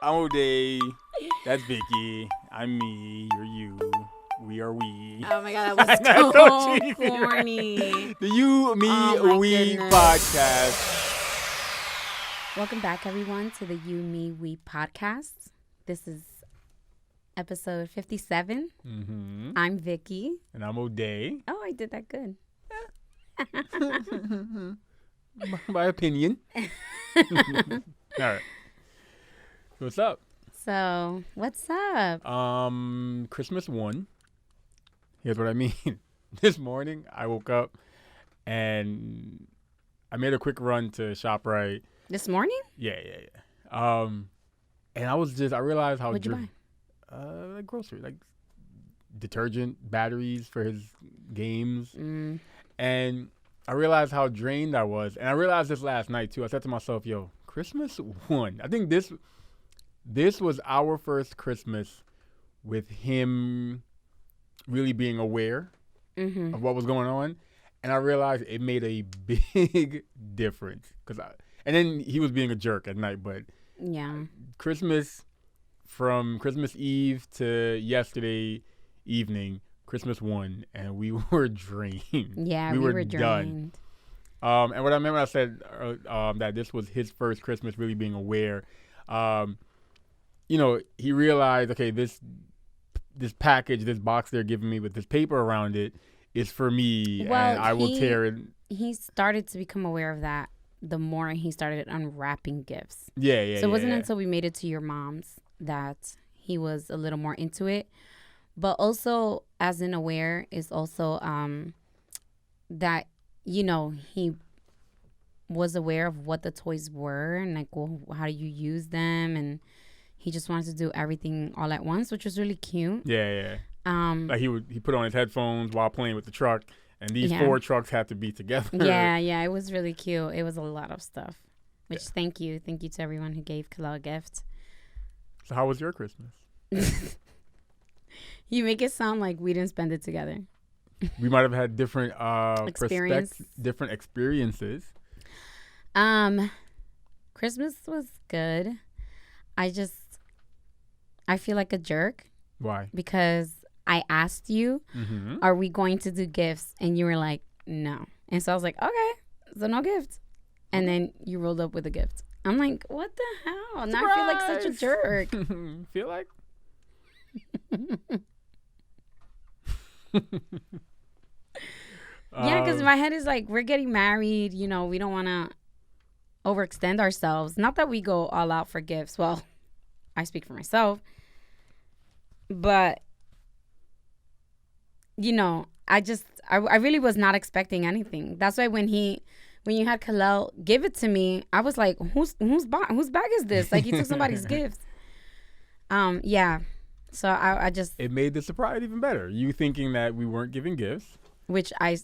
I'm O'Day. That's Vicky. I'm me. You're you. We are we. Oh my god, that was That's so cheesy, corny. right? The You, Me, Oh my We goodness. podcast. Welcome back, everyone, to the You, Me, We podcast. This is episode 57. Mm-hmm. I'm Vicky. And I'm O'Day. Oh, I did that good. My opinion. All right. So what's up? So, what's up? Christmas won. Here's what I mean. This morning, I woke up and I made a quick run to ShopRite. This morning? Yeah. And I realized how What'd you buy? like grocery, like detergent, batteries for his games. And I realized how drained I was. And I realized this last night too. I said to myself, yo, Christmas won. I think this was our first Christmas with him really being aware of what was going on. And I realized it made a big difference. And then he was being a jerk at night, but Yeah. Christmas, from Christmas Eve to yesterday evening, Christmas won, and we were drained. Yeah, we were done. drained. And what I meant when I said that this was his first Christmas really being aware, he realized, okay, this package, this box they're giving me with this paper around it is for me, Well, and I will tear it. He started to become aware of that the more he started unwrapping gifts. Yeah. So it wasn't until we made it to your mom's that he was a little more into it. But also, as in aware, is also that, he was aware of what the toys were and, like, well, how do you use them? And he just wanted to do everything all at once, which was really cute. Yeah. Like he put on his headphones while playing with the truck, and these 4 trucks had to be together. Yeah, it was really cute. It was a lot of stuff. Which, thank you to everyone who gave Khalil a gift. So how was your Christmas? You make it sound like we didn't spend it together. We might have had different different experiences. Christmas was good. I feel like a jerk. Why? Because I asked you, are we going to do gifts? And you were like, no. And so I was like, okay, so no gift. And then you rolled up with a gift. I'm like, what the hell? Now I feel like such a jerk. Feel like? Yeah, because my head is like, we're getting married. We don't want to overextend ourselves. Not that we go all out for gifts. Well, I speak for myself. But, I really was not expecting anything. That's why when you had Khalil give it to me, I was like, whose bag is this? Like, he took somebody's gift. Yeah. So I just... It made the surprise even better. You thinking that we weren't giving gifts. Which I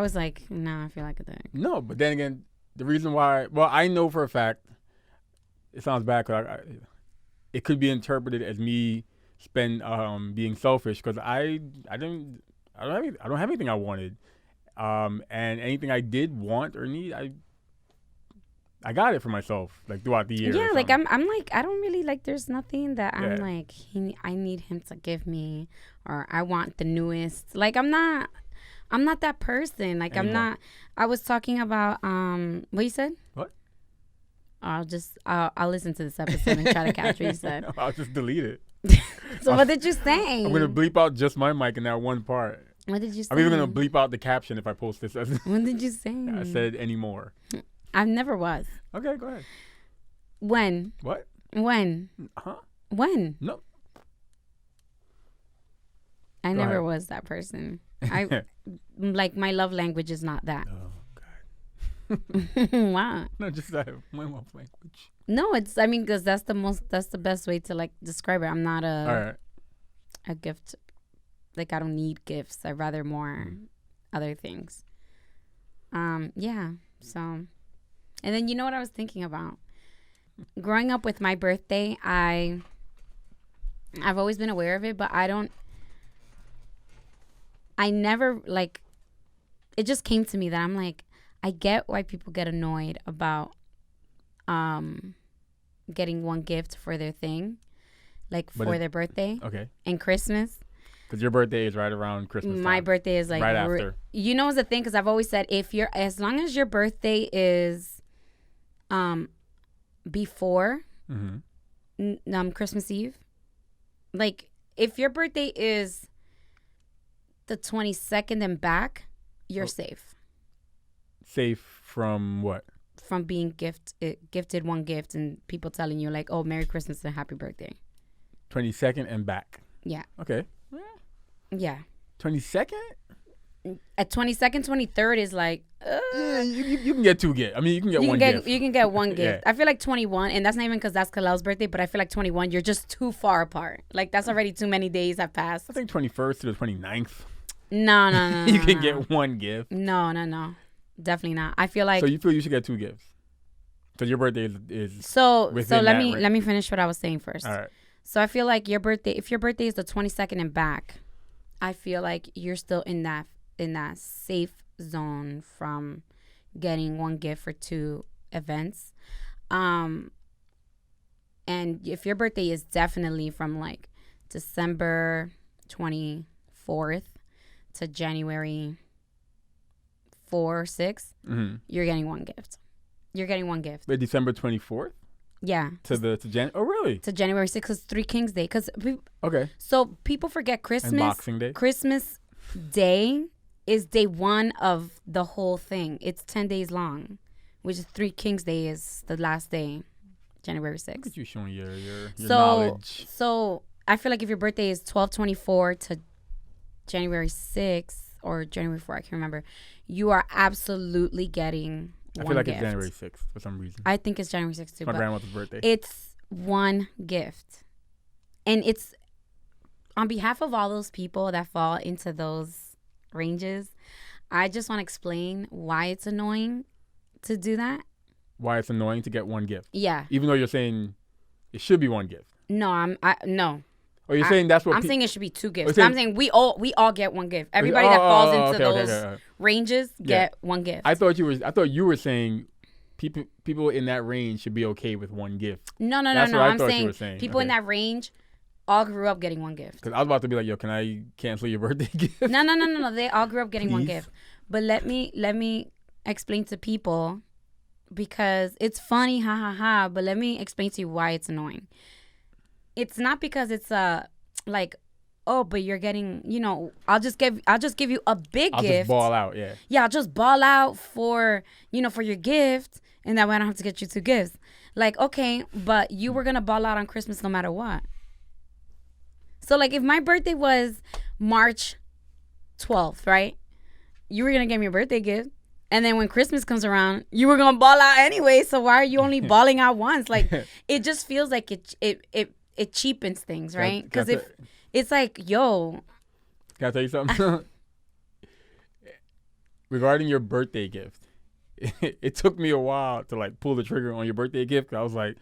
was like, no, I feel like a dick. No, but then again, the reason why... Well, I know for a fact, it sounds bad, because it could be interpreted as me being selfish, because I don't have anything I wanted. And anything I did want or need, I got it for myself, like, throughout the year. Yeah, like I'm like, I don't really, like, there's nothing that I'm like, I need him to give me, or I want the newest. Like, I'm not that person. Like, Anymore. I was talking about what you said? What? I'll listen to this episode and try to catch what you said. I'll just delete it. So what did you say? I'm gonna bleep out just my mic in that one part. What did you say? I'm even gonna bleep out the caption if I post this. What did you say? I said anymore. I never was. Okay, go ahead. When? What? When? Huh? When? No. I Go never ahead. was that person. I like, my love language is not that. Oh God. Wow. No, just that my love language. No, because that's the best way to, like, describe it. I'm not All right. a gift. Like, I don't need gifts. I'd rather more other things. Yeah. So, and then, you know what I was thinking about? Growing up with my birthday, I've always been aware of it, but I never, like, it just came to me that I'm like, I get why people get annoyed about getting one gift for their thing, like for their birthday. Okay. And Christmas. Because your birthday is right around Christmas My time. birthday is like right after. You know, what's the thing? Because I've always said, as long as your birthday is, before, Christmas Eve, like if your birthday is the 22nd and back, you're safe. Safe from what? From being gifted one gift and people telling you like, oh, Merry Christmas and Happy Birthday. 22nd and back. Yeah. Okay. Yeah. 22nd? At 22nd, 23rd is like... yeah, you can get 2 gifts. I mean, you can get one gift. You can get one gift. Yeah. I feel like 21, and that's not even because that's Kalal's birthday, but I feel like 21, you're just too far apart. Like, that's already too many days have passed. I think 21st to the 29th. No. You can get one gift. No. Definitely not. I feel like... So you feel you should get 2 gifts? Because your birthday is So let me finish what I was saying first. All right. So I feel like if your birthday is the 22nd and back, I feel like you're still in that safe zone from getting one gift for 2 events. And if your birthday is definitely from like December 24th to January 4 or 6, you're getting one gift. You're getting one gift. Wait, December 24th? Yeah. To Jan? Oh, really? To January 6th, because 3 Kings Day. Okay. So people forget Christmas. And Boxing Day. Christmas Day is day 1 of the whole thing. It's 10 days long, which is 3 Kings Day is the last day, January 6th. Look at you showing your knowledge. So I feel like if your birthday is 12/24 to January 6th or January 4, I can't remember, you are absolutely getting I one feel like gift. it's January 6th for some reason. I think it's January 6th too. My grandmother's birthday. It's one gift. And it's on behalf of all those people that fall into those ranges, I just want to explain why it's annoying to do that. Why it's annoying to get one gift. Yeah. Even though you're saying it should be one gift. No, no. Or you're saying that's what I'm saying it should be 2 gifts. I'm saying we all get one gift. Everybody that falls into those ranges get one gift. I thought you were saying people in that range should be okay with one gift. No. I'm saying people in that range all grew up getting one gift. Because I was about to be like, yo, can I cancel your birthday gift? No. They all grew up getting one gift. But let me explain to people, because it's funny, but let me explain to you why it's annoying. It's not because it's like, oh, but you're getting, I'll just give you a big gift. I'll just ball out, yeah. Yeah, I'll just ball out for your gift, and that way I don't have to get you 2 gifts. Like, okay, but you were gonna ball out on Christmas no matter what. So like, if my birthday was March 12th, right? You were gonna get me a birthday gift. And then when Christmas comes around, you were gonna ball out anyway. So why are you only balling out once? Like, it just feels like it cheapens things, right? Because if it's like, yo, can I tell you something? Regarding your birthday gift, it took me a while to like pull the trigger on your birthday gift. I was like,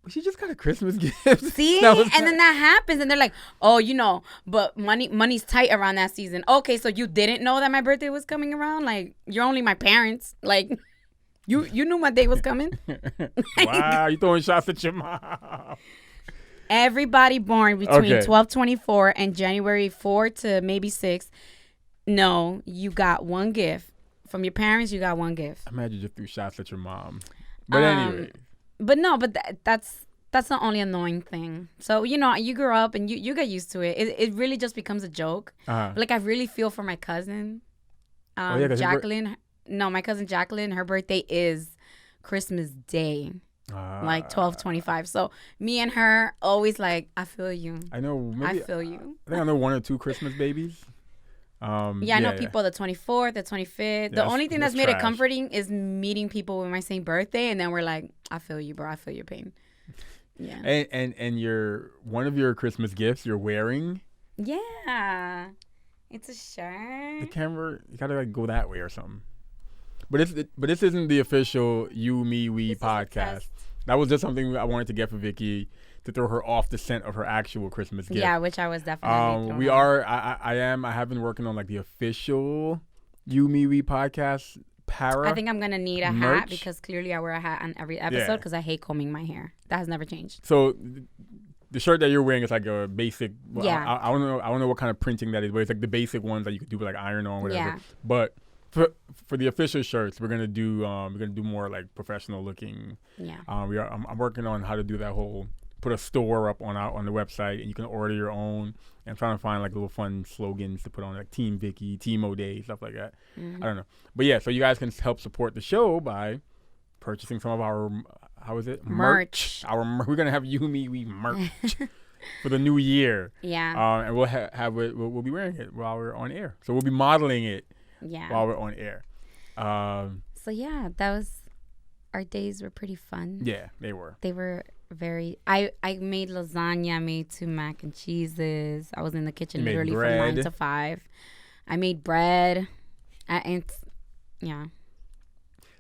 well, she just got a Christmas gift. See, and then that happens, and they're like, oh, but money's tight around that season. Okay, so you didn't know that my birthday was coming around? Like, you're only my parents. Like, you knew my day was coming. Wow, you throwing shots at your mom. Everybody born between 12/24 and January 4 to maybe 6. No, you got one gift. From your parents, you got one gift. I'm mad you just threw shots at your mom. But anyway. But no, that's the only annoying thing. So, you grew up and you get used to it. It really just becomes a joke. Like, I really feel for my cousin, Jacqueline. No, my cousin Jacqueline, her birthday is Christmas Day. Like 12/25. So me and her always like, I feel you. I know. I feel you. I think I know 1 or 2 Christmas babies. I know people the 24th, the 25th. The only thing that's made it comforting is meeting people with my same birthday, and then we're like, I feel you, bro. I feel your pain. Yeah. And one of your Christmas gifts you're wearing. Yeah, it's a shirt. The camera, you gotta like go that way or something. But this isn't the official You Me We podcast. That was just something I wanted to get for Vicky to throw her off the scent of her actual Christmas gift. Yeah, which I was definitely. I have been working on like the official You Me We podcast para. I think I'm gonna need a merch. hat because clearly I wear a hat on every episode because I hate combing my hair. That has never changed. So the shirt that you're wearing is like a basic. Well, Yeah. I don't know. I don't know what kind of printing that is, but it's like the basic ones that you could do with like iron on, whatever. Yeah. But for the official shirts, we're gonna do more like professional looking. Yeah. I'm working on how to do that whole. Put a store up on the website, and you can order your own. And I'm trying to find like little fun slogans to put on, like Team Vicky, Team O'Day, stuff like that. I don't know, but yeah. So you guys can help support the show by purchasing some of our merch. We're gonna have we merch for the new year. Yeah. And we'll have it. We'll be wearing it while we're on air. So we'll be modeling it. Yeah. While we're on air. So yeah, our days were pretty fun. Yeah, they were. They were very. I made lasagna. I made 2 mac and cheeses. I was in the kitchen literally from 9 to 5. I made bread. Yeah.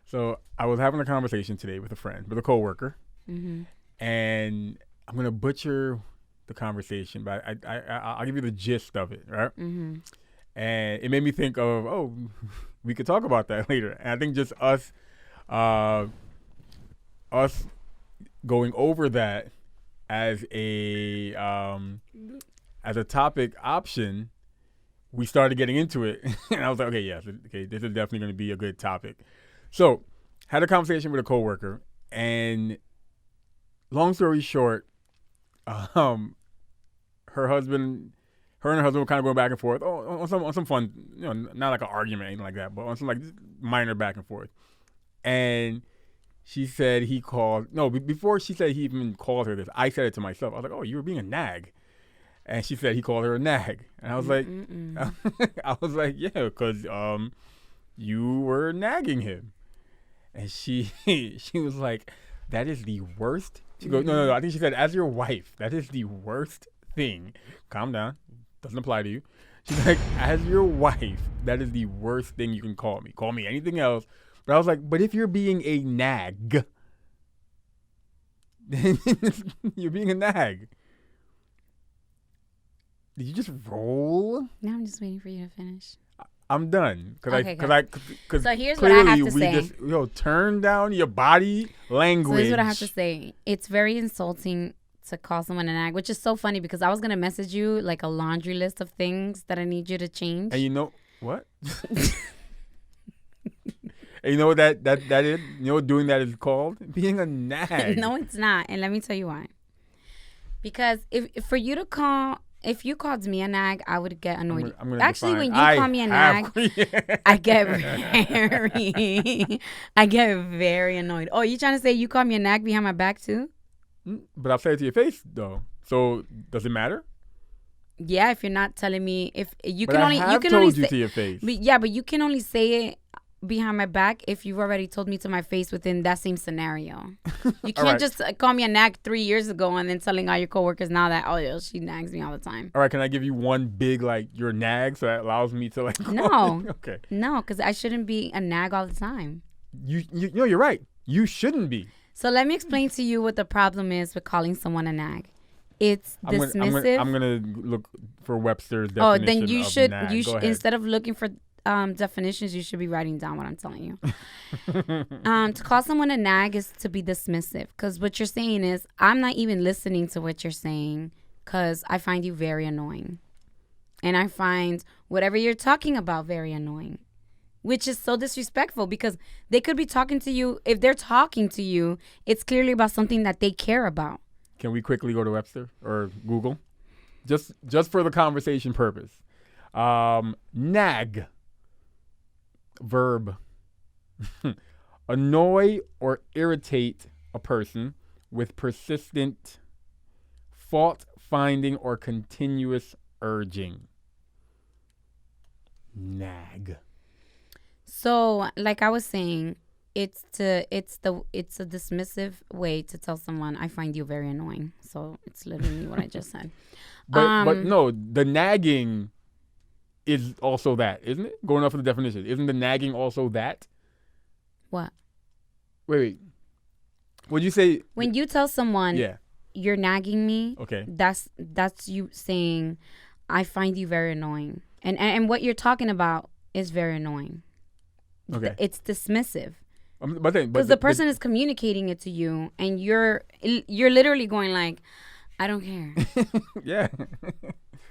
So I was having a conversation today with a coworker, Mm-hmm. and I'm gonna butcher the conversation, but I'll give you the gist of it, right? Mm-hmm. And it made me think of, we could talk about that later. And I think just us going over that as a topic option, we started getting into it, and I was like, okay, this is definitely going to be a good topic. So, had a conversation with a coworker, and long story short, her and her husband were kind of going back and forth on some fun, not like an argument or anything like that, but on some like minor back and forth. And she said before she said he even called her this, I said it to myself. I was like, oh, you were being a nag. And she said he called her a nag. And I was like, yeah, because you were nagging him. And she was like, that is the worst. She goes, no. I think she said, as your wife, that is the worst thing. Calm down. Doesn't apply to you. She's like, as your wife, that is the worst thing you can call me. Call me anything else. But I was like, but if you're being a nag, then you're being a nag. Did you just roll? No, I'm just waiting for you to finish. I'm done. So here's what clearly I have to say. Turn down your body language. So here's what I have to say. It's very insulting to call someone a nag, which is so funny because I was going to message you like a laundry list of things that I need you to change. And you know what? And you know what that is? You know what doing that is called? Being a nag. No, it's not. And let me tell you why. Because if you called me a nag, I would get annoyed. Actually, when you call me a nag, I get very annoyed. Oh, you trying to say you call me a nag behind my back too? But I'll say it to your face though. So does it matter? Yeah, if you're not telling me, if you but can I only have you can told only you say, to your face. But you can only say it behind my back if you've already told me to my face within that same scenario. You can't just call me a nag 3 years ago and then telling all your coworkers now that she nags me all the time. All right, can I give you one big you're a nag so that allows me to No. Okay. No, because I shouldn't be a nag all the time. You're right. You shouldn't be. So let me explain to you what the problem is with calling someone a nag. It's dismissive. I'm gonna look for Webster's definition. Oh, then you should nag. Instead of looking for definitions, you should be writing down what I'm telling you. To call someone a nag is to be dismissive, because what you're saying is I'm not even listening to what you're saying because I find you very annoying, and I find whatever you're talking about very annoying, which is so disrespectful because they could be talking to you. If they're talking to you, it's clearly about something that they care about. Can we quickly go to Webster or Google, just for the conversation purpose? Nag. Verb. Annoy or irritate a person with persistent fault-finding or continuous urging. Nag. So, like I was saying, it's a dismissive way to tell someone I find you very annoying. So it's literally what I just said. But no, the nagging is also that, isn't it? Going off of the definition, isn't the nagging also that? What? Wait. Would you say when you tell someone, you're nagging me? Okay. That's you saying I find you very annoying, and what you're talking about is very annoying. Okay. It's dismissive. Because the person is communicating it to you, and you're literally going like, I don't care. Yeah.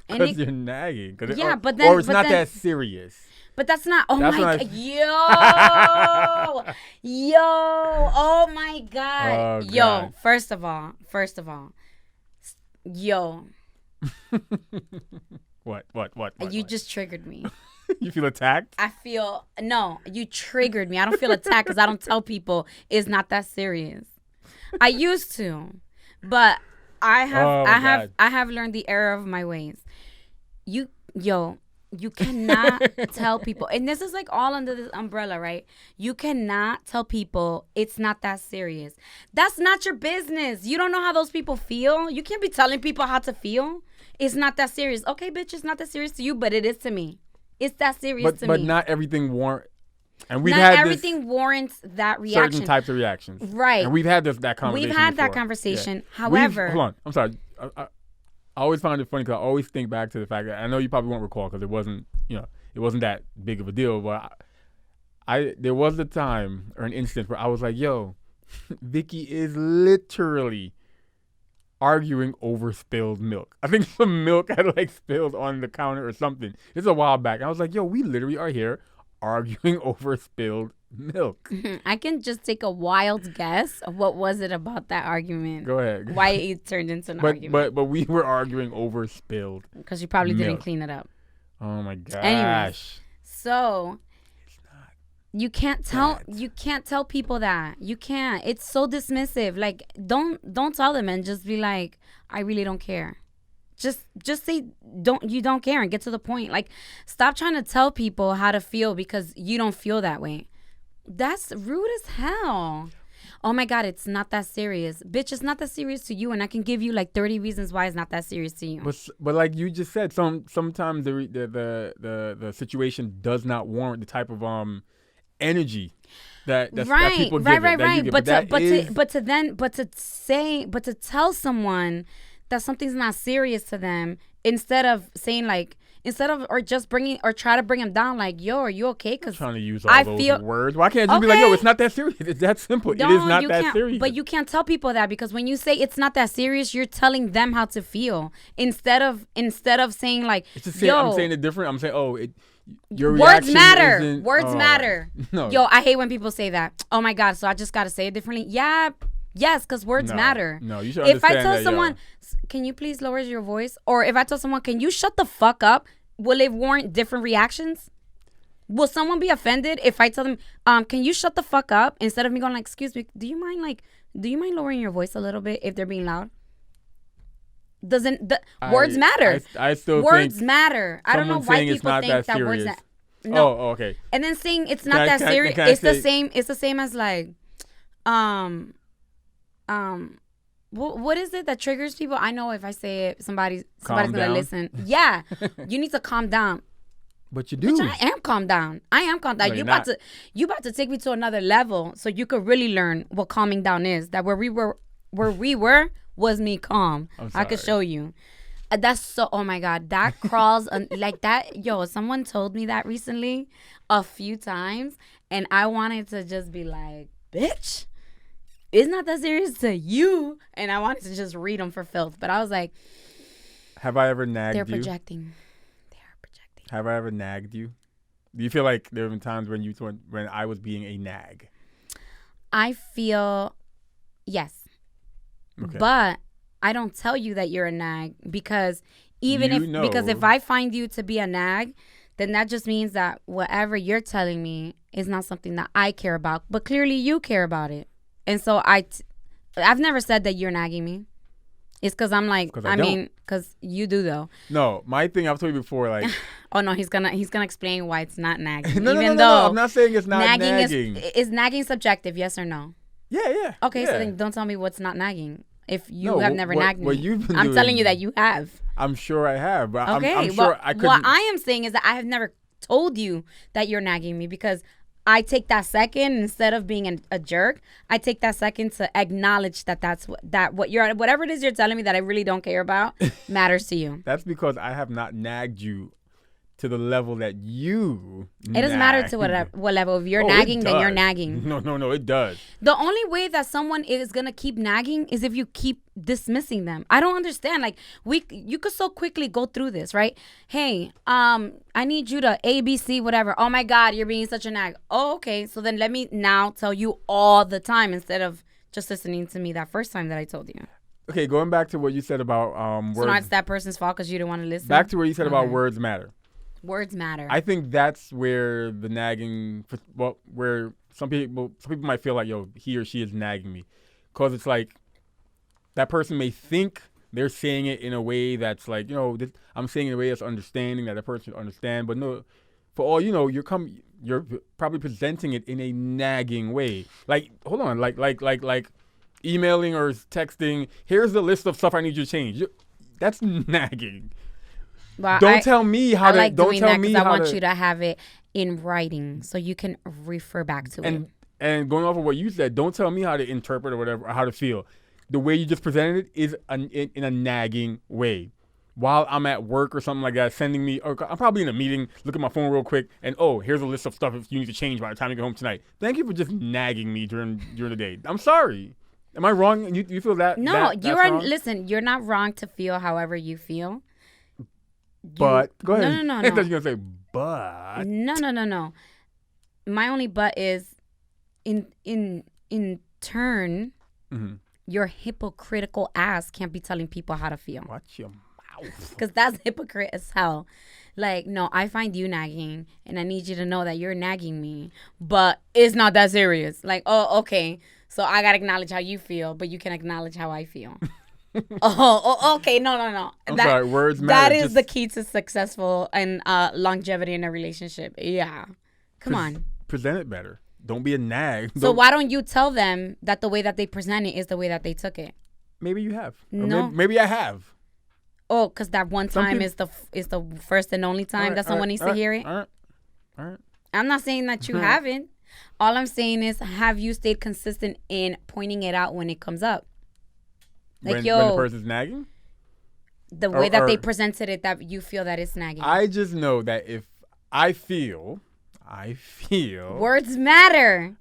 Because you're nagging. Yeah, or it's not that serious. But that's not. Oh my god, yo, oh my god, yo. God. First of all, yo. What? You just triggered me. You feel attacked? No, you triggered me. I don't feel attacked because I don't tell people it's not that serious. I used to, but I have learned the error of my ways. You cannot tell people, and this is like all under this umbrella, right? You cannot tell people it's not that serious. That's not your business. You don't know how those people feel. You can't be telling people how to feel. It's not that serious. Okay, bitch, it's not that serious to you, but it is to me. It's that serious to me. But not everything warrants. And not everything warrants that reaction. Certain types of reactions. Right. And we've had that conversation. We've had before. that conversation. Yeah. However. Hold on. I'm sorry. I always find it funny because I always think back to the fact that I know you probably won't recall because it wasn't that big of a deal. But there was a time or an instance where I was like, yo, Vicky is literally arguing over spilled milk. I think some milk had like spilled on the counter or something. It's a while back. I was like, yo, we literally are here arguing over spilled milk. I can just take a wild guess of what was it about that argument. Go ahead. Why it turned into an argument. But we were arguing over spilled because you probably milk. Didn't clean it up. Oh my gosh. Anyways, so you can't tell people that. You can't. It's so dismissive. Like don't tell them and just be like, I really don't care. Just say you don't care and get to the point. Like, stop trying to tell people how to feel because you don't feel that way. That's rude as hell. Oh my God, it's not that serious. Bitch, it's not that serious to you, and I can give you like 30 reasons why it's not that serious to you. But like you just said, sometimes the situation does not warrant the type of energy that people give it. But to tell someone that something's not serious to them, instead of try to bring them down, like, yo, are you okay? Because trying to use all those words. Why can't you be like, yo, it's not that serious? It's that simple. No, it is not that serious. But you can't tell people that, because when you say it's not that serious, you're telling them how to feel instead of saying like, it's just saying, I'm saying it different. I'm saying, your words matter. Words matter. No. Yo, I hate when people say that. Oh my God, so I just got to say it differently. Yeah. Yes, because words matter. No, you should understand that. If I tell someone, can you please lower your voice? Or if I tell someone, can you shut the fuck up? Will it warrant different reactions? Will someone be offended if I tell them, can you shut the fuck up? Instead of me going like, excuse me, do you mind lowering your voice a little bit if they're being loud? Words matter. I still words think matter. I don't know why people think that words that. No. Oh, okay. And then saying it's not that serious. It's the same as like, what is it that triggers people? I know if I say it, somebody's gonna listen. Yeah, you need to calm down. But you do. Bitch, I am calm down. No, you about to take me to another level so you could really learn what calming down is. That where we were was me calm. I could show you. That's so. Oh my God, that crawls like that. Yo, someone told me that recently a few times, and I wanted to just be like, bitch, it's not that serious to you. And I wanted to just read them for filth. But I was like, have I ever nagged you? They are projecting. Have I ever nagged you? Do you feel like there have been times when I was being a nag? I feel yes. Okay. But I don't tell you that you're a nag because if I find you to be a nag, then that just means that whatever you're telling me is not something that I care about. But clearly you care about it. And so I've never said that you're nagging me. It's because I'm like, because you do though. No, my thing I've told you before, like. Oh no, he's gonna explain why it's not nagging. No, I'm not saying it's not nagging. Is nagging subjective? Yes or no? Yeah. Okay, yeah. so then don't tell me what's not nagging. If you have never nagged me, what you've been I'm telling you that you have. I'm sure I have, but okay. I'm sure I couldn't. What I am saying is that I have never told you that you're nagging me because I take that second, instead of being a jerk, I take that second to acknowledge whatever it is you're telling me that I really don't care about matters to you. That's because I have not nagged you to the level that you It doesn't matter to what level. If you're nagging, then you're nagging. No, it does. The only way that someone is gonna keep nagging is if you keep dismissing them. I don't understand. Like you could so quickly go through this, right? Hey, I need you to ABC whatever. Oh my God, you're being such a nag. Oh, okay. So then let me now tell you all the time instead of just listening to me that first time that I told you. Okay, going back to what you said about words. So now it's that person's fault because you didn't want to listen. Back to what you said about words matter. Words matter. I think that's where the nagging, where some people might feel like, yo, he or she is nagging me, because it's like that person may think they're saying it in a way that's like, I'm saying it in a way that's understanding that the person should understand, but no, for all you know, you're probably presenting it in a nagging way. Like, hold on, like emailing or texting. Here's the list of stuff I need you to change. That's nagging. Well, don't tell me how to. Like don't tell me how to. I want you to have it in writing so you can refer back to it. And going off of what you said, don't tell me how to interpret or whatever, or how to feel. The way you just presented it is in a nagging way. While I'm at work or something like that, sending me, or I'm probably in a meeting, look at my phone real quick, and here's a list of stuff you need to change by the time you get home tonight. Thank you for just nagging me during the day. I'm sorry. Am I wrong? You feel that? No, you are. Listen, you're not wrong to feel however you feel. But go ahead. No. I thought you were gonna say but. No. My only but is in turn, your hypocritical ass can't be telling people how to feel. Watch your mouth. Because that's hypocrite as hell. Like, no, I find you nagging, and I need you to know that you're nagging me, but it's not that serious. Like, oh, okay, so I gotta acknowledge how you feel, but you can acknowledge how I feel. Okay, no. I'm sorry, words matter. That is the key to successful and longevity in a relationship. Yeah, come on. Present it better. Don't be a nag. So why don't you tell them that the way that they present it is the way that they took it? Maybe you have. No. Maybe I have. Oh, because that one time is the first and only time that someone needs to hear it. All right. I'm not saying that you haven't. All I'm saying is, have you stayed consistent in pointing it out when it comes up? Like, when the person's nagging? The way that they presented it, that you feel that it's nagging. I just know that if I feel. Words matter.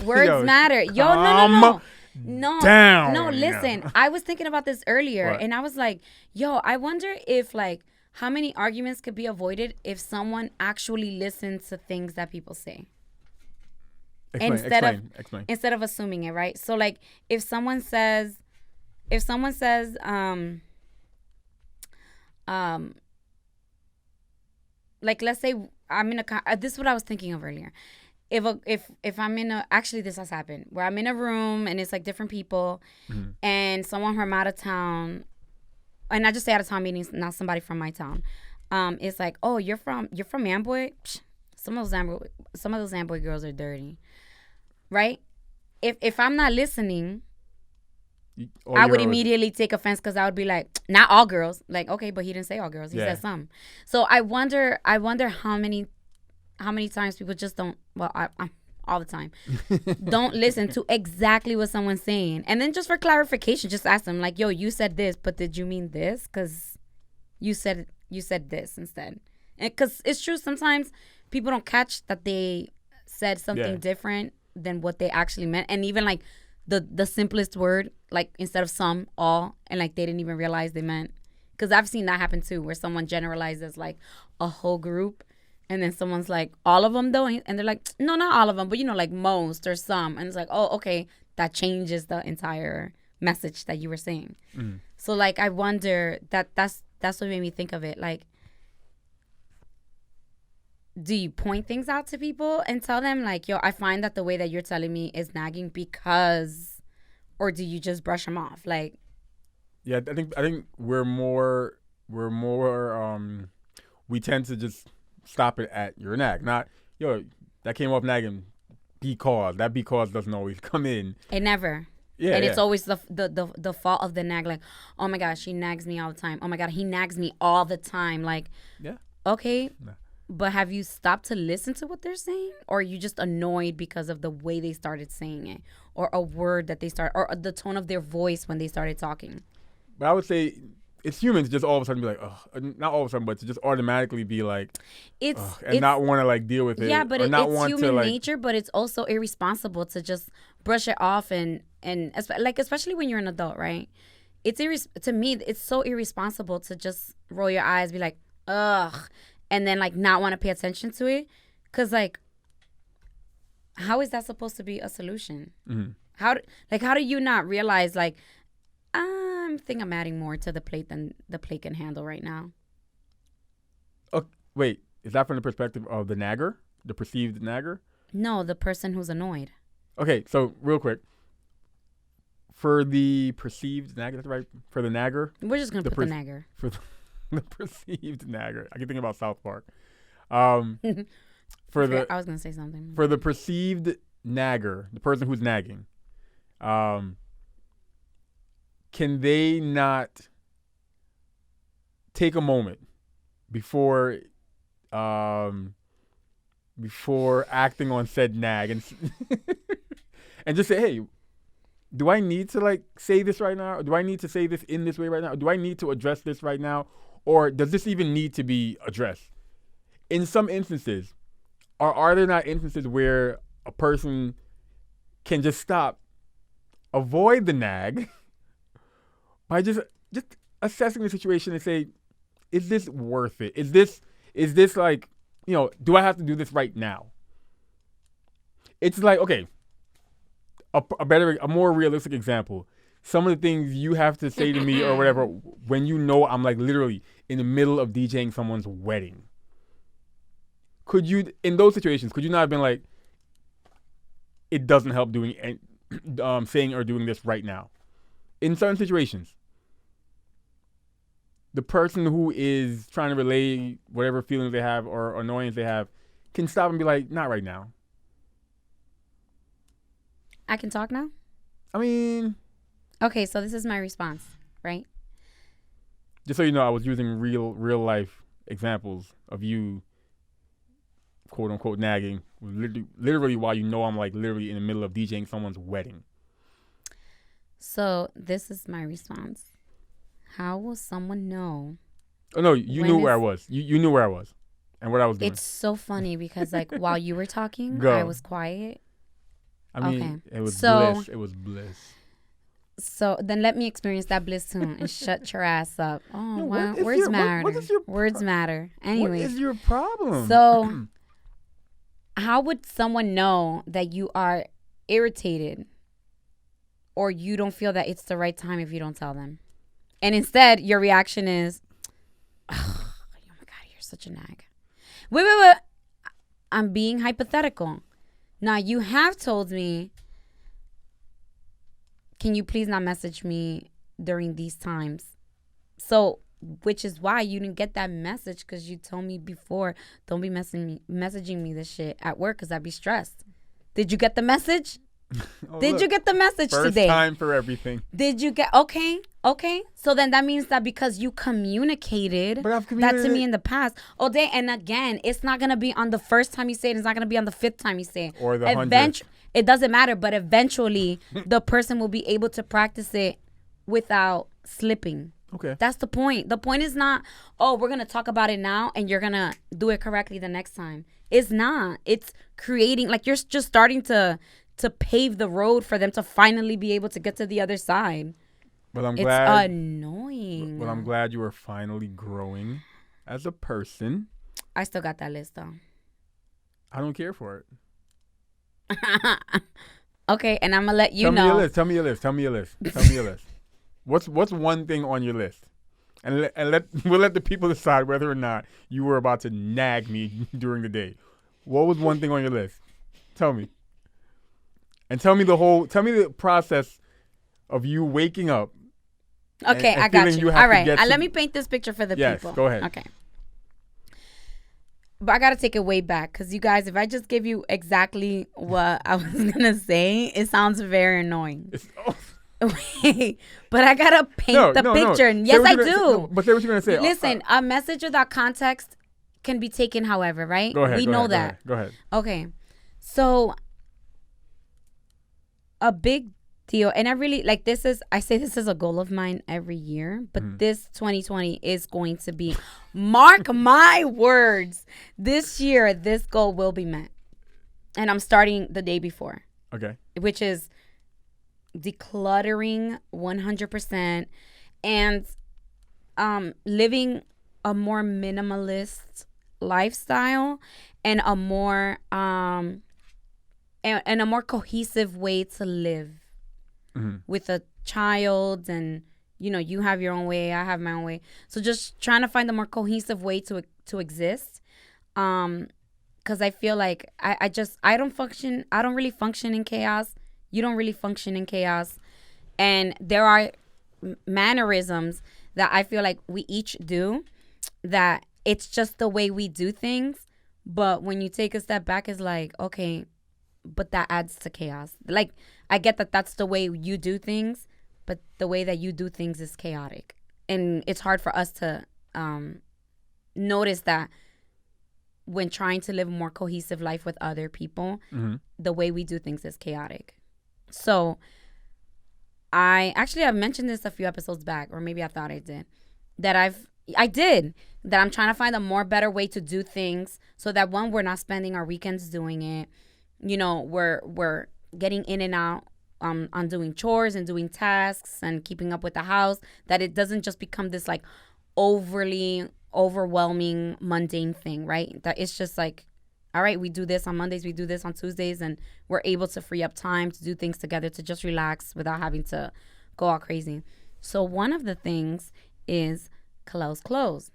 Words matter. Yo, no. Down. No, listen. I was thinking about this earlier, and I was like, yo, I wonder if, like, how many arguments could be avoided if someone actually listens to things that people say. Explain. Instead of assuming it, right? So, like, if someone says, like, let's say I'm in this is what I was thinking of earlier. If I'm in actually this has happened where I'm in a room and it's like different people, and someone from out of town, and I just say out of town meaning not somebody from my town, it's like, oh, you're from Amboy. Psh, some of those Amboy girls are dirty, right? If I'm not listening, I would immediately take offense, because I would be like, not all girls. Like, okay, but he didn't say all girls. He said some. So I wonder how many times people just don't. Well, I'm all the time. Don't listen to exactly what someone's saying, and then just for clarification, just ask them like, yo, you said this, but did you mean this? Because you said this instead. And because it's true, sometimes people don't catch that they said something different than what they actually meant, and even like. The simplest word, like instead of some, all, and like they didn't even realize they meant. Because I've seen that happen too, where someone generalizes like a whole group, and then someone's like, all of them though, and they're like, no, not all of them, but like most or some, and it's like, oh, okay, that changes the entire message that you were saying. So like I wonder that's what made me think of it. Like, do you point things out to people and tell them like, yo, I find that the way that you're telling me is nagging because, or do you just brush them off? Like, yeah, I think we're more we tend to just stop it at your nag, not, yo, that came off nagging because doesn't always come in. It never. Yeah, and it's always the fault of the nag. Like, oh my gosh, she nags me all the time. Oh my God, he nags me all the time. Like, okay. Nah. But have you stopped to listen to what they're saying? Or are you just annoyed because of the way they started saying it? Or a word that they start, or the tone of their voice when they started talking? But I would say it's human to just all of a sudden be like, ugh, not all of a sudden, but to just automatically be like, it's ugh, and not want to like deal with it. Yeah, but not it's want human to, like, nature, but it's also irresponsible to just brush it off and like especially when you're an adult, right? To me, it's so irresponsible to just roll your eyes, be like, ugh, and then like not want to pay attention to it, because like, how is that supposed to be a solution? Mm-hmm. How do you not realize like, I think I'm adding more to the plate than the plate can handle right now. Oh, wait, is that from the perspective of the nagger, the perceived nagger? No, the person who's annoyed. Okay, so real quick, for the perceived nagger, that's right. For the nagger, we're just gonna put the nagger. For the perceived nagger, I can think about South Park. For the I was gonna say something. For the perceived nagger, the person who's nagging, can they not take a moment before acting on said nag and and just say, hey, do I need to like say this right now? Or do I need to say this in this way right now? Or do I need to address this right now? Or does this even need to be addressed? In some instances, are there not instances where a person can just stop, avoid the nag by just assessing the situation and say, is this worth it? Is this like, do I have to do this right now? It's like, okay, a more realistic example. Some of the things you have to say to me or whatever when you know I'm like literally in the middle of DJing someone's wedding. Could you, in those situations, could you not have been like, it doesn't help doing saying or doing this right now? In certain situations, the person who is trying to relay whatever feelings they have or annoyance they have can stop and be like, not right now. I can talk now? I mean... Okay, so this is my response, right? Just so you know, I was using real life examples of you, quote unquote, nagging, literally while you know I'm like literally in the middle of DJing someone's wedding. So this is my response. How will someone know? Oh no, you knew where I was. You knew where I was and what I was doing. It's so funny because like while you were talking, I was quiet. I mean, okay. It was bliss. It was bliss. So then let me experience that bliss too and shut your ass up. Oh, no, wow. Words matter. Words matter. Anyway. What is your problem? So how would someone know that you are irritated or you don't feel that it's the right time if you don't tell them? And instead, your reaction is, oh my God, you're such a nag. Wait. I'm being hypothetical. Now, you have told me, can you please not message me during these times? So, which is why you didn't get that message because you told me before, don't be messaging me this shit at work because I'd be stressed. Did you get the message? Did you get the message today? First time for everything. Did you get... Okay. So then that means that because you communicated that to me in the past. And again, it's not going to be on the first time you say it. It's not going to be on the 5th time you say it. Or the 100th. It doesn't matter. But eventually, the person will be able to practice it without slipping. Okay. That's the point. The point is not, we're going to talk about it now and you're going to do it correctly the next time. It's not. It's creating... Like, you're just starting to pave the road for them to finally be able to get to the other side. Well, I'm glad. It's annoying. Well, I'm glad you are finally growing as a person. I still got that list, though. I don't care for it. Okay, and I'm going to let you know. Tell me your list. What's one thing on your list? And we'll let the people decide whether or not you were about to nag me during the day. What was one thing on your list? Tell me. And tell me the process of you waking up. Okay, I got you. All right. Let me paint this picture for the people. Yes, go ahead. Okay. But I got to take it way back because you guys, if I just give you exactly what I was going to say, it sounds very annoying. Wait, but I got to paint the picture. No. Yes, I do. But say what you're going to say. Listen, a message without context can be taken however, right? Go ahead. We know that. Go ahead. Okay. So... a big Tio, and I really like I say this is a goal of mine every year, but this 2020 is going to be, mark my words, this year, this goal will be met. And I'm starting the day before. Okay. Which is decluttering 100% and living a more minimalist lifestyle and a more and a more cohesive way to live. With a child, and you have your own way, I have my own way, so just trying to find a more cohesive way to exist, because I feel like I don't really function in chaos. You don't really function in chaos, and there are mannerisms that I feel like we each do, that it's just the way we do things, but when you take a step back, it's like, okay, but that adds to chaos. Like, I get that that's the way you do things, but the way that you do things is chaotic. And it's hard for us to notice that when trying to live a more cohesive life with other people, the way we do things is chaotic. So I've mentioned this a few episodes back, or maybe I thought I did, that I'm trying to find a more better way to do things so that, one, we're not spending our weekends doing it. We're getting in and out on doing chores and doing tasks and keeping up with the house, that it doesn't just become this like overly overwhelming mundane thing, right? That it's just like, all right, we do this on Mondays, we do this on Tuesdays, and we're able to free up time to do things together, to just relax without having to go all crazy. So one of the things is Khalil's clothes.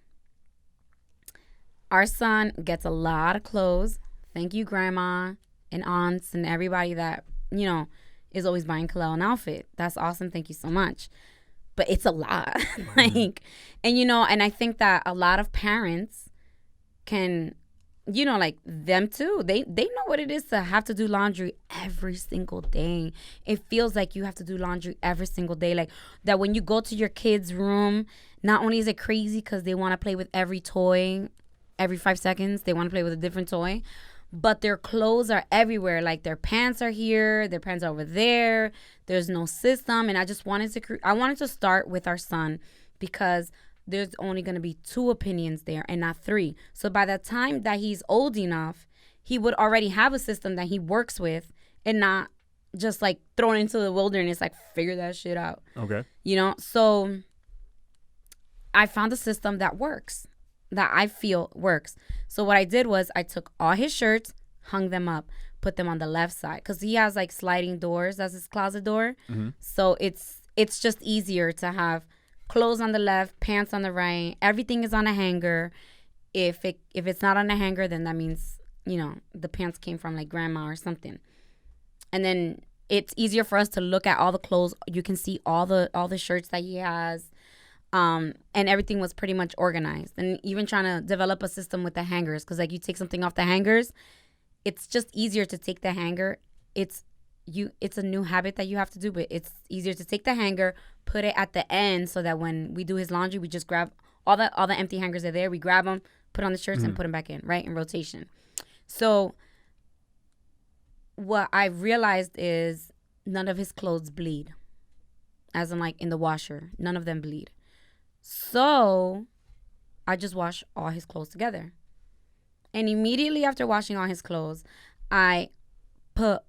Our son gets a lot of clothes. Thank you, Grandma and aunts and everybody that, is always buying Khalil an outfit. That's awesome. Thank you so much. But it's a lot. And I think that a lot of parents can, like them too. They know what it is to have to do laundry every single day. It feels like you have to do laundry every single day. Like that when you go to your kid's room, not only is it crazy because they want to play with every toy, every 5 seconds, they want to play with a different toy, but their clothes are everywhere. Like their pants are here, their pants are over there. There's no system. And I just wanted to start with our son, because there's only going to be 2 opinions there and not 3. So by the time that he's old enough, he would already have a system that he works with, and not just like thrown into the wilderness, like figure that shit out. Okay. So I found a system that works, that I feel works. So what I did was I took all his shirts, hung them up, put them on the left side, because he has like sliding doors as his closet door. So it's just easier to have clothes on the left, pants on the right. Everything is on a hanger. If it's not on a hanger, then that means the pants came from like grandma or something. And then it's easier for us to look at all the clothes. You can see all the shirts that he has. And everything was pretty much organized. And even trying to develop a system with the hangers, because like you take something off the hangers, it's just easier to take the hanger. It's a new habit that you have to do, but it's easier to take the hanger, put it at the end, so that when we do his laundry, we just grab all the empty hangers are there. We grab them, put on the shirts, and put them back in, right, in rotation. So what I realized is none of his clothes bleed, as in like in the washer. None of them bleed. So I just wash all his clothes together. And immediately after washing all his clothes, I fold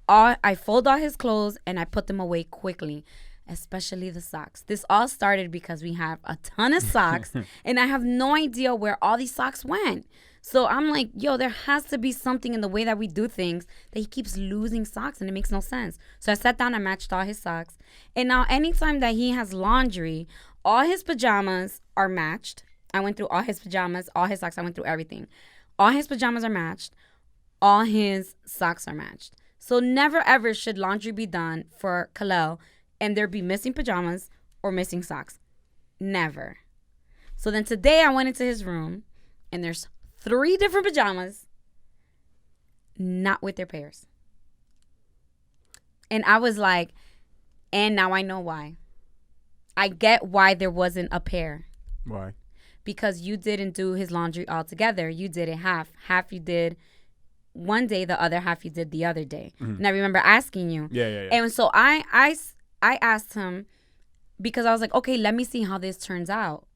all his clothes and I put them away quickly, especially the socks. This all started because we have a ton of socks and I have no idea where all these socks went. So I'm like, yo, there has to be something in the way that we do things that he keeps losing socks, and it makes no sense. So I sat down and matched all his socks. And now anytime that he has laundry, all his pajamas are matched. I went through all his pajamas, all his socks. I went through everything. All his pajamas are matched. All his socks are matched. So never ever should laundry be done for Khalil and there be missing pajamas or missing socks. Never. So then today I went into his room and there's 3 different pajamas, not with their pairs. And I was like, and now I know why. I get why there wasn't a pair. Why? Because you didn't do his laundry all together. You did it half. Half you did one day, the other half you did the other day. And I remember asking you. Yeah. And so I asked him because I was like, okay, let me see how this turns out.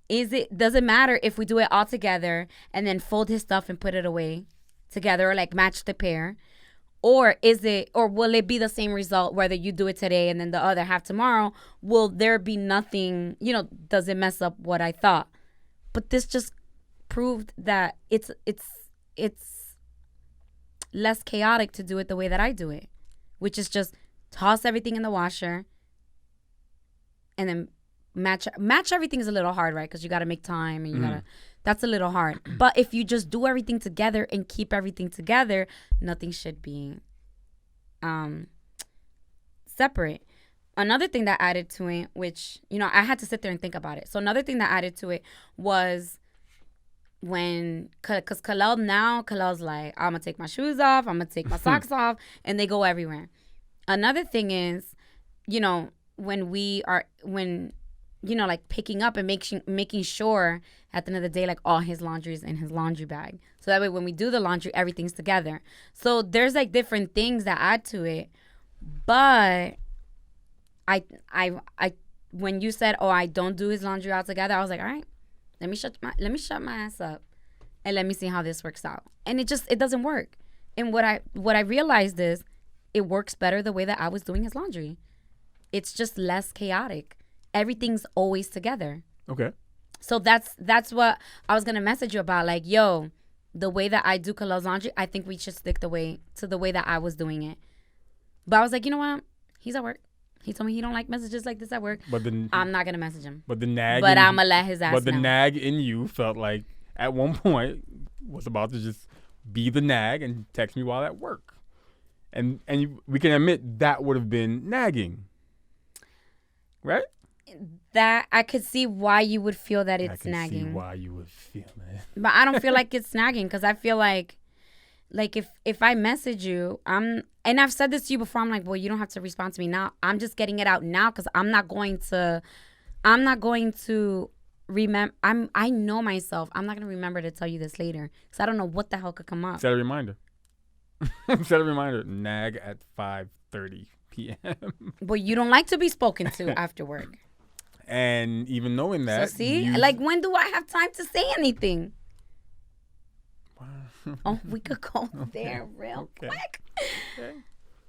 Does it matter if we do it all together and then fold his stuff and put it away together, or like match the pair? Or will it be the same result whether you do it today and then the other half tomorrow? Will there be nothing, does it mess up what I thought? But this just proved that it's less chaotic to do it the way that I do it, which is just toss everything in the washer and then match everything is a little hard, right? Because you got to make time and that's a little hard. But if you just do everything together and keep everything together, nothing should be separate. Another thing that added to it, which, I had to sit there and think about it. So another thing that added to it was because Kalal's like, I'm going to take my shoes off, I'm going to take my socks off, and they go everywhere. Another thing is, like picking up and making sure at the end of the day, like all his laundry is in his laundry bag. So that way when we do the laundry, everything's together. So there's like different things that add to it. But I when you said, oh, I don't do his laundry all together, I was like, all right, let me shut my ass up and let me see how this works out. And it doesn't work. And what I realized is it works better the way that I was doing his laundry. It's just less chaotic. Everything's always together. Okay. So that's what I was gonna message you about. Like, yo, the way that I do Kalal's laundry, I think we should stick to the way that I was doing it. But I was like, you know what? He's at work. He told me he don't like messages like this at work. But I'm not gonna message him. But I'm gonna let his ass know. But the nag in you felt like at one point was about to just be the nag and text me while at work, and we can admit that would have been nagging, right? That I could see why you would feel that it's nagging. I can see why you would feel it. But I don't feel like it's nagging because I feel like if I message you, and I've said this to you before, I'm like, well, you don't have to respond to me now. I'm just getting it out now because I'm not going to remember. I know myself. I'm not going to remember to tell you this later because I don't know what the hell could come up. Set a reminder. Set a reminder. Nag at 5:30 p.m. But you don't like to be spoken to after work. And even knowing that. So see, like when do I have time to say anything? Oh, we could go there real quick. Okay.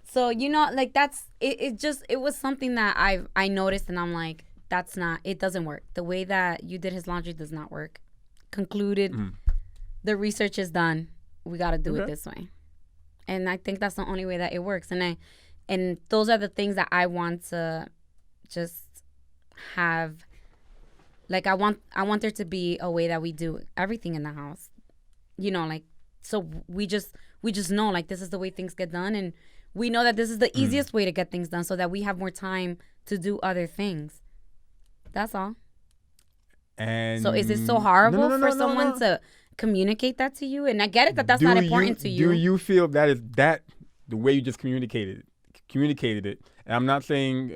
So, like that's it. It was something that I noticed, and I'm like, it doesn't work. The way that you did his laundry does not work. Concluded. The research is done. We got to do it this way. And I think that's the only way that it works. And those are the things that I want to just have. Like I want there to be a way that we do everything in the house. Like, so we just know like this is the way things get done, and we know that this is the easiest way to get things done so that we have more time to do other things. That's all. And so is it so horrible for someone to communicate that to you? And I get it that that's not important to you. Do you feel that is that the way you just communicated it? And I'm not saying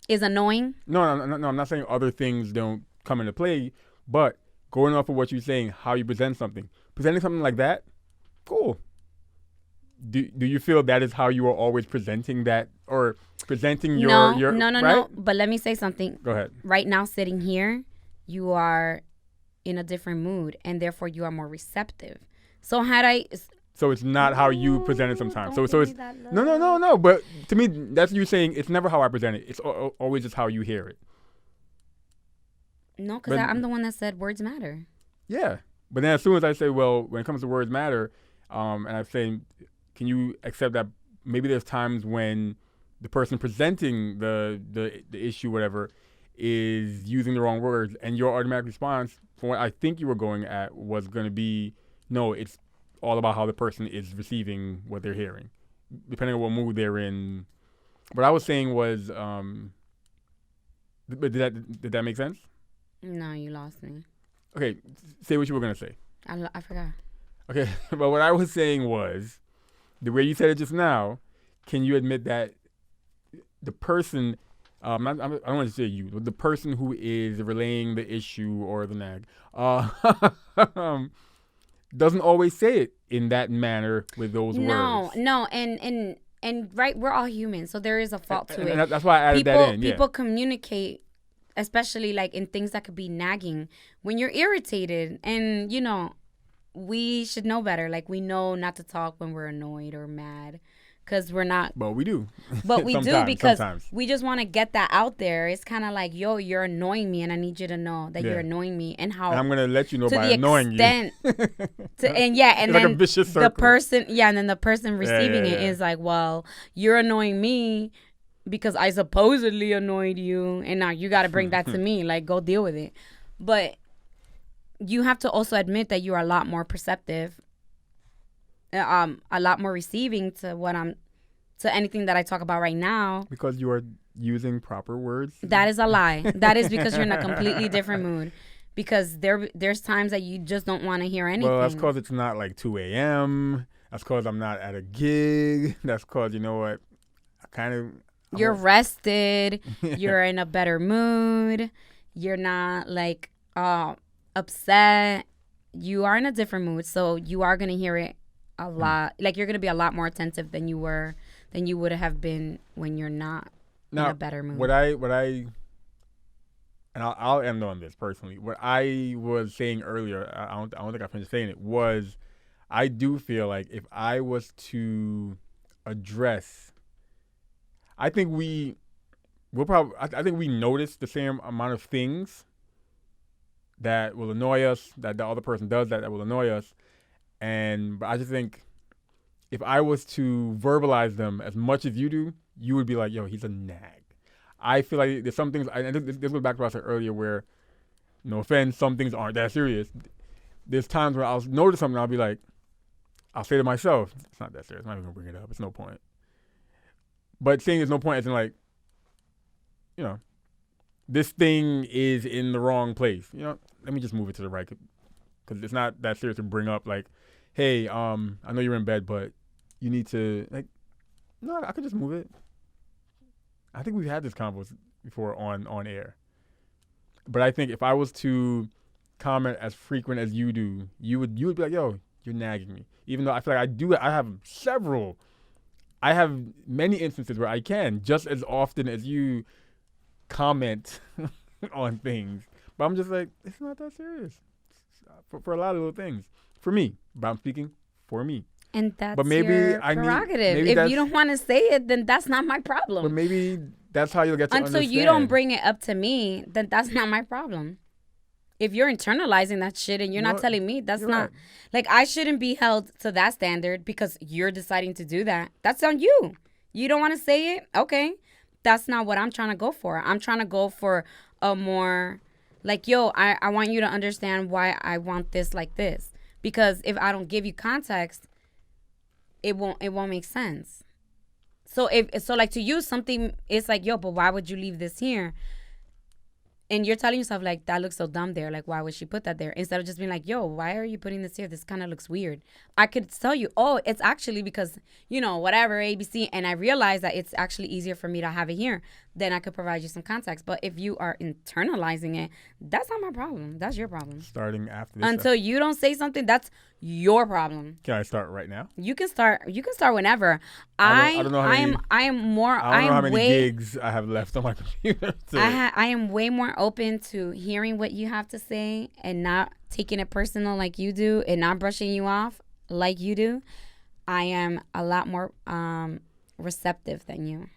is annoying. No, I'm not saying other things don't come into play, but going off of what you're saying, how you present something. Presenting something like that, cool. Do you feel that is how you are always presenting that, or presenting your No. But let me say something. Go ahead. Right now, sitting here, you are in a different mood, and therefore you are more receptive. So it's not how you present it sometimes. So it's no. But to me, that's you saying it's never how I present it. It's always just how you hear it. No, because I'm the one that said words matter. Yeah. But then as soon as I say, well, when it comes to words matter, and I'm saying, can you accept that maybe there's times when the person presenting the issue, whatever, is using the wrong words, and your automatic response, from what I think you were going at, was going to be, no, it's all about how the person is receiving what they're hearing, depending on what mood they're in. What I was saying was, did that make sense? No, you lost me. Okay, say what you were going to say. I forgot. Okay, but what I was saying was, the way you said it just now, can you admit that the person, I don't want to say you, but the person who is relaying the issue or the nag, doesn't always say it in that manner with those words. No, and right, we're all human, so there is a fault to it. And that's why I added that in. People communicate, especially like in things that could be nagging when you're irritated, and we should know better. Like, we know not to talk when we're annoyed or mad, because we're not. But we do. But we do, because sometimes. we just want to get that out there. It's kind of like, yo, you're annoying me, and I need you to know that you're annoying me, and how. And I'm gonna let you know by annoying you. And then like a vicious circle. And then the person receiving it is like, well, you're annoying me because I supposedly annoyed you, and now you got to bring that to me. Like, go deal with it. But you have to also admit that you are a lot more perceptive, a lot more receiving to anything that I talk about right now. Because you are using proper words. That is a lie. That is because you're in a completely different mood. Because there's times that you just don't want to hear anything. Well, that's because it's not like 2 a.m. That's because I'm not at a gig. That's because, you know what, you're rested. You're in a better mood. You're not like upset. You are in a different mood, so you are going to hear it a lot. Like, you're going to be a lot more attentive than you would have been when you're not in a better mood. What I and I'll end on this personally. What I was saying earlier, I don't think I finished saying it, was I do feel like if I was to address, I think we notice the same amount of things that will annoy us, that the other person does that will annoy us. But I just think if I was to verbalize them as much as you do, you would be like, yo, he's a nag. I feel like there's some things, and this goes back to what I said earlier, where, no offense, some things aren't that serious. There's times where I'll notice something, I'll be like, I'll say to myself, it's not that serious, I'm not even going to bring it up, it's no point. But saying there's no point isn't like, this thing is in the wrong place. Let me just move it to the right, because it's not that serious to bring up, like, hey, I know you're in bed, but you need to, like, no, I could just move it. I think we've had this convo before on air. But I think if I was to comment as frequent as you do, you would be like, yo, you're nagging me. Even though I feel like I have many instances where I can, just as often as you comment on things. But I'm just like, it's not that serious for a lot of little things. For me. But I'm speaking for me. And that's your prerogative. If you don't want to say it, then that's not my problem. But maybe that's how you'll get to understand. Until you don't bring it up to me, then that's not my problem. If you're internalizing that shit and you're not telling me, that's not... Right. Like, I shouldn't be held to that standard because you're deciding to do that. That's on you. You don't want to say it? Okay. That's not what I'm trying to go for. I'm trying to go for a more... Like, yo, I want you to understand why I want this like this. Because if I don't give you context... It won't make sense. So like, to you, something is like, yo, but why would you leave this here? And you're telling yourself, like, that looks so dumb there. Like, why would she put that there? Instead of just being like, yo, why are you putting this here? This kind of looks weird. I could tell you, oh, it's actually because, whatever, ABC. And I realize that it's actually easier for me to have it here. Then I could provide you some context. But if you are internalizing it, that's not my problem. That's your problem. Starting after this. Until you don't say something, that's your problem. Can I start right now? You can start whenever. I don't know how many gigs I have left on my computer. I am way more open to hearing what you have to say and not taking it personal like you do and not brushing you off like you do. I am a lot more receptive than you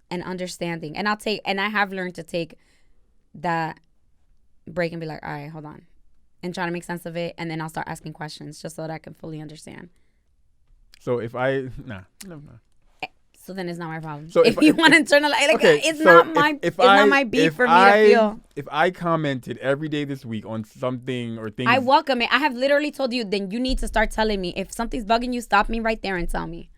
and understanding. And I have learned to take that break and be like, all right, hold on. And try to make sense of it, and then I'll start asking questions just so that I can fully understand. So if I... No. So then it's not my problem. So if you want to internalize... It's not my beef for me to feel. If I commented every day this week on something or things... I welcome it. I have literally told you, then you need to start telling me. If something's bugging you, stop me right there and tell me.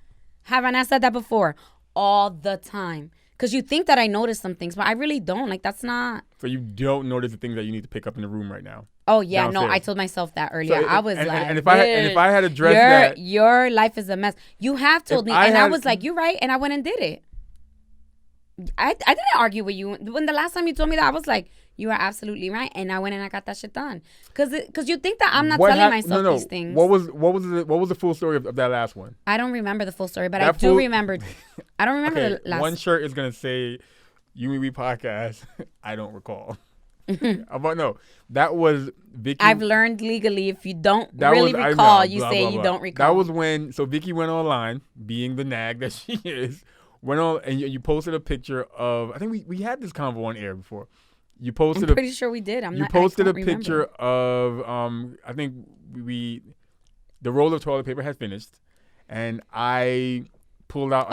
Haven't I said that before? All the time. Because you think that I notice some things, but I really don't. Like, that's not... So you don't notice the things that you need to pick up in the room right now? Oh, yeah. Downstairs. No, I told myself that earlier. I was and if I had addressed that... Your life is a mess. You have told me. I was like, you're right. And I went and did it. I didn't argue with you. When the last time you told me that, I was like, You are absolutely right. And I went and I got that shit done. Cause you think that I'm not telling myself these things. What was the full story of that last one? I don't remember the full story, but I do remember. I don't remember okay, the last one shirt is gonna say You and Me podcast. I don't recall. But no, that was Vicky. I've learned legally if you don't really recall, you say you don't recall. That was when Vicky went online, being the nag that she is, went on and you posted a picture of. I think we had this convo on air before. You posted. I'm pretty sure we did. You posted a picture of I think the roll of toilet paper had finished, and I pulled out.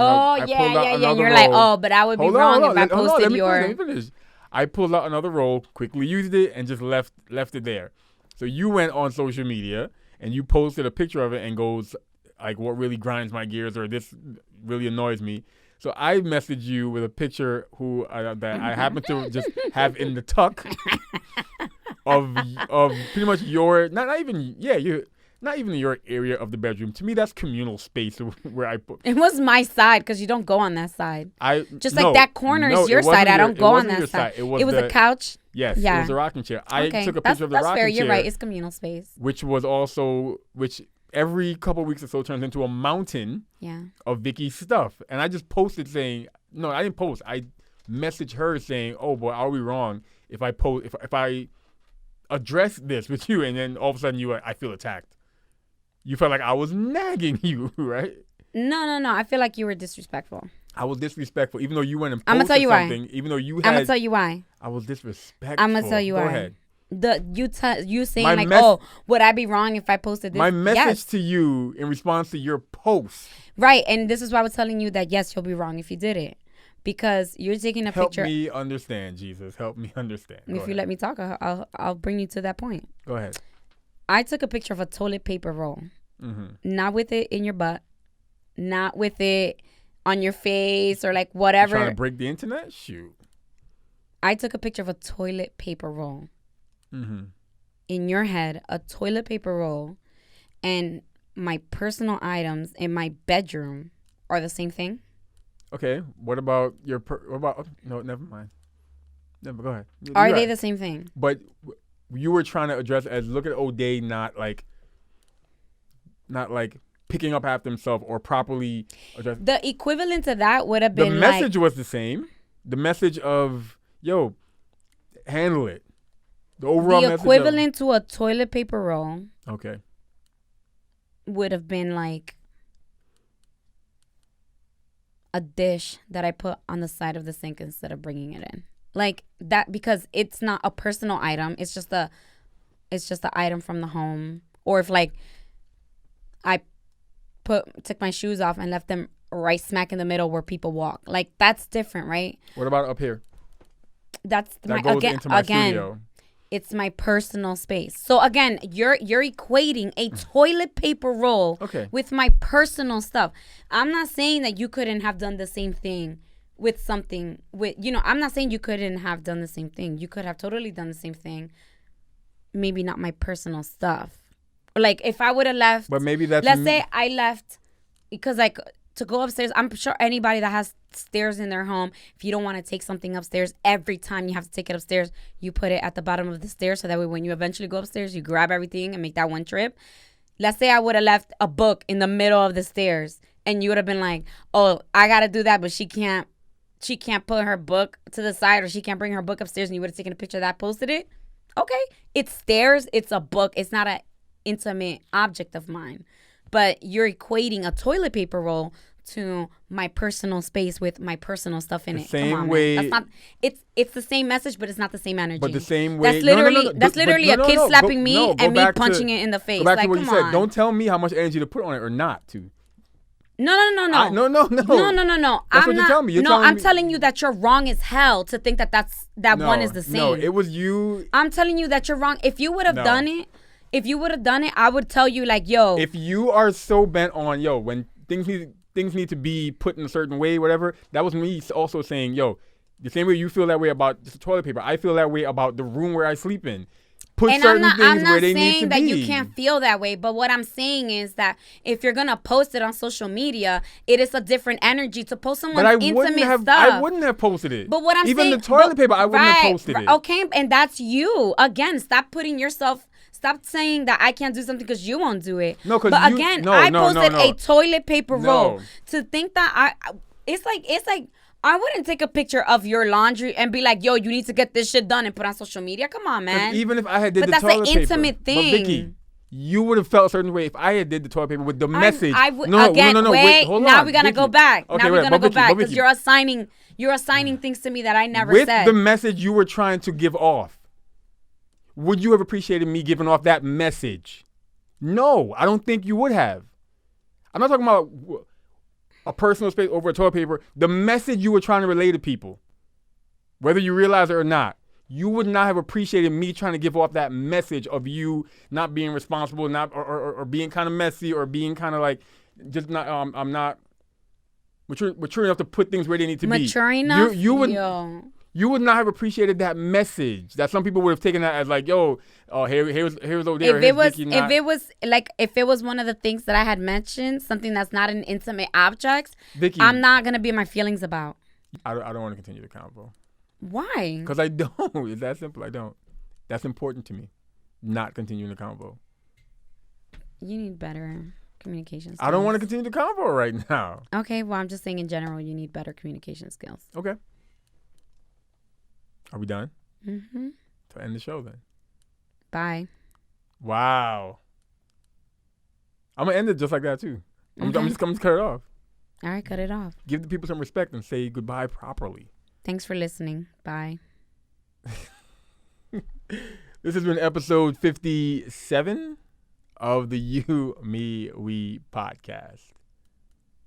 You're like, oh, but I would be wrong if I posted your. Let me finish. I pulled out another roll, quickly used it, and just left it there. So you went on social media and you posted a picture of it and goes like, "What really grinds my gears?" or "This really annoys me." So I messaged you with a picture that I happen to just have in the tuck of pretty much your not even your area of the bedroom. To me, that's communal space where I put. It was my side because you don't go on that side. That corner is your side. I don't go on that side. It was a couch. Yes, it was a rocking chair. I took a picture of the rocking chair. That's fair. You're right. It's communal space. Which every couple of weeks or so turns into a mountain of Vicky's stuff. And I just posted saying, no, I didn't post. I messaged her saying, oh boy, are we wrong if I address this with you? And then all of a sudden I feel attacked. You felt like I was nagging you, right? No. I feel like you were disrespectful. I was disrespectful, even though you went and posted something. Why. Even though you had. I'm gonna tell you why. I was disrespectful. I'm gonna tell you why. Go ahead. You saying would I be wrong if I posted this? My message to you in response to your post. Right, and this is why I was telling you that yes, you'll be wrong if you did it, because you're taking a picture. Help me understand, Jesus. Help me understand. If you let me talk, I'll bring you to that point. Go ahead. I took a picture of a toilet paper roll, not with it in your butt, not with it on your face or like whatever. You trying to break the internet? Shoot. I took a picture of a toilet paper roll. In your head, a toilet paper roll and my personal items in my bedroom are the same thing. Okay, what about no, never mind. Go ahead. Are they the same thing? But you were trying to address as look at O'Day not like picking up after himself or properly address. The equivalent to that would have been the message was the same. The message of handle it. The overall message equivalent to a toilet paper roll. Okay. Would have been like a dish that I put on the side of the sink instead of bringing it in. Like that, because it's not a personal item. It's just an item from the home. Or if like I took my shoes off and left them right smack in the middle where people walk. Like that's different, right? What about up here? That goes into my studio. It's my personal space. So again, you're equating a toilet paper roll with my personal stuff. I'm not saying that you couldn't have done the same thing with something I'm not saying you couldn't have done the same thing. You could have totally done the same thing. Maybe not my personal stuff. Like if I would have left, but maybe let's say I left because like to go upstairs, I'm sure anybody that has stairs in their home, if you don't want to take something upstairs, every time you have to take it upstairs, you put it at the bottom of the stairs so that way when you eventually go upstairs, you grab everything and make that one trip. Let's say I would have left a book in the middle of the stairs and you would have been like, oh, I got to do that, but she can't put her book to the side or she can't bring her book upstairs, and you would have taken a picture of that, posted it. Okay. It's stairs. It's a book. It's not an intimate object of mine. But you're equating a toilet paper roll to my personal space with my personal stuff in it. Same way. That's not. It's the same message, but it's not the same energy. But the same way. That's literally a kid slapping me and me punching it in the face. Go back to what you said. Don't tell me how much energy to put on it or not to. No. No. No. That's what you're telling me. I'm telling you that you're wrong as hell to think that one is the same. No, it was you. I'm telling you that you're wrong. If you would have done it. If you would have done it, I would tell you like, yo. If you are so bent on, when things need to be put in a certain way, whatever, that was me also saying, the same way you feel that way about just the toilet paper, I feel that way about the room where I sleep in. put and certain I'm things not where they need to saying that be. you can't feel that way, but what I'm saying is that if you're gonna post it on social media, it is a different energy to post someone's intimate stuff. I wouldn't have posted it. But what I'm even saying, the toilet paper, I wouldn't have posted it. Okay, and that's you. Again, stop putting yourself. Stop saying that I can't do something because you won't do it. No, because I posted a toilet paper roll. To think that it's like. I wouldn't take a picture of your laundry and be like, yo, you need to get this shit done and put on social media. Come on, man. Even if I had did the toilet paper. But that's an intimate thing. But Vicky, you would have felt a certain way if I had did the toilet paper with the message. No, wait, hold on. Now we're going to go back. Okay, now we're going to go back because you're assigning things to me that I never said. With the message you were trying to give off, would you have appreciated me giving off that message? No, I don't think you would have. I'm not talking about a personal space over a toilet paper. The message you were trying to relay to people, whether you realize it or not, you would not have appreciated me trying to give off that message of you not being responsible, not or being kind of messy, or being kind of like just not. I'm not mature enough to put things where they need to be. Mature enough. You would not have appreciated that message. That some people would have taken that as like, yo, here's over there. If it was one of the things that I had mentioned, something that's not an intimate object, Vicky, I'm not gonna be in my feelings about. I don't want to continue the convo. Why? Because I don't. It's that simple. I don't. That's important to me. Not continuing the convo. You need better communication skills. I don't want to continue the convo right now. Okay, well, I'm just saying in general, you need better communication skills. Okay. Are we done? Mm-hmm. To end the show then. Bye. Wow. I'm gonna end it just like that too. I'm just gonna cut it off. All right, cut it off. Give the people some respect and say goodbye properly. Thanks for listening. Bye. This has been episode 57 of the You, Me, We podcast.